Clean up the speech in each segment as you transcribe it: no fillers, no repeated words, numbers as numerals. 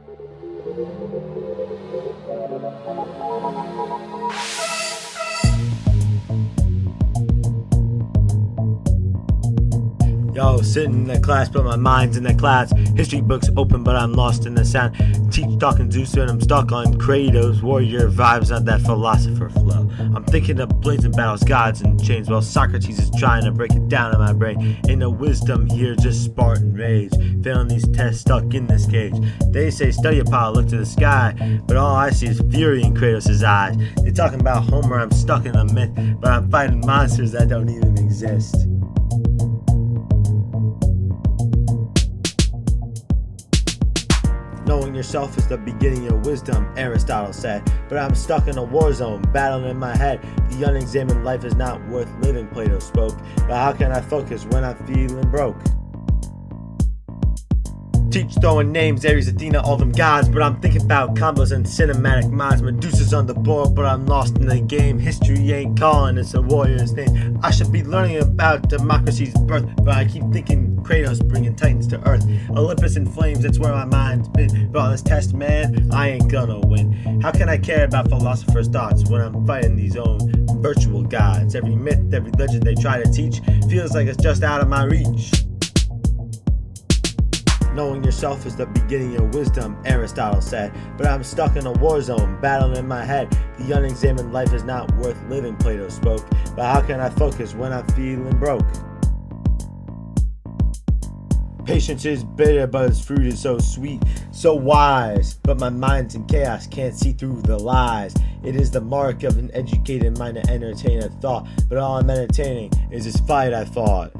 Yo, sitting in the class, but my mind's in the clouds. History books open, but I'm lost in the sound. Teach talking Zeus, and I'm stuck on Kratos. Warrior vibes, not that philosopher flow. I'm thinking of blazing battles, gods and chains, while Socrates is trying to break it down in my brain. Ain't no wisdom here, just Spartan rage. Failing these tests, stuck in this cage. They say study Apollo, look to the sky, but all I see is fury in Kratos' eyes. They talking about Homer, I'm stuck in a myth, but I'm fighting monsters that don't even exist. Knowing yourself is the beginning of wisdom, Aristotle said. But I'm stuck in a war zone, battling in my head. The unexamined life is not worth living, Plato spoke. But how can I focus when I'm feeling broke? Teach throwing names, Ares, Athena, all them gods. But I'm thinking about combos and cinematic mods. Medusa's on the board, but I'm lost in the game. History ain't calling, it's a warrior's name. I should be learning about democracy's birth, but I keep thinking Kratos bringing titans to earth. Olympus in flames, that's where my mind's been. But on this test, man, I ain't gonna win. How can I care about philosophers' thoughts when I'm fighting these own virtual gods? Every myth, every legend they try to teach feels like it's just out of my reach. Knowing yourself is the beginning of wisdom, Aristotle said. But I'm stuck in a war zone, battling in my head. The unexamined life is not worth living, Plato spoke. But how can I focus when I'm feeling broke? Patience is bitter, but its fruit is so sweet, so wise. But my mind's in chaos, can't see through the lies. It is the mark of an educated mind to entertain a thought, but all I'm entertaining is this fight I fought.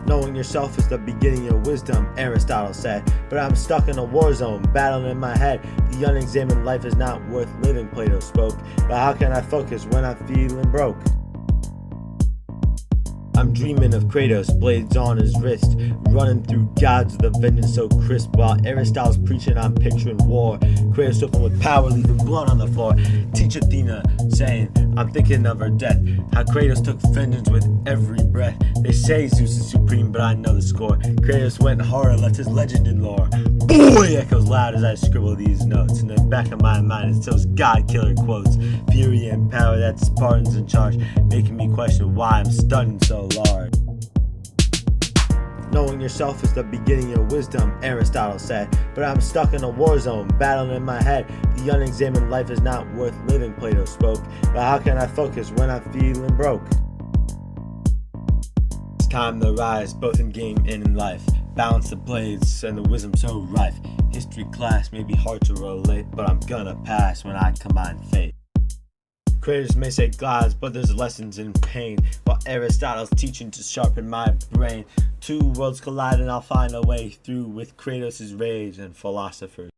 Knowing yourself is the beginning of wisdom, Aristotle said. But I'm stuck in a war zone, battling in my head. The unexamined life is not worth living, Plato spoke. But how can I focus when I'm feeling broke? I'm dreaming of Kratos, blades on his wrist, running through gods with a vengeance so crisp. While Aristotle's preaching, I'm picturing war. Kratos open with power, leaving blood on the floor. Teach Athena, saying, I'm thinking of her death. How Kratos took vengeance with every breath. They say Zeus is supreme, but I know the score. Kratos went hard, left his legend in lore. Boy, echoes loud as I scribble these notes. In the back of my mind, it's those God-killer quotes. Fury and power, that Spartan's in charge, making me question why I'm stunning so large. Knowing yourself is the beginning of wisdom, Aristotle said. But I'm stuck in a war zone, battling in my head. The unexamined life is not worth living, Plato spoke. But how can I focus when I'm feeling broke? It's time to rise, both in game and in life. Balance the blades and the wisdom so rife. History class may be hard to relate, but I'm gonna pass when I combine fate. Kratos may say gods, but there's lessons in pain, while Aristotle's teaching to sharpen my brain. Two worlds collide and I'll find a way through with Kratos' rage and philosophers.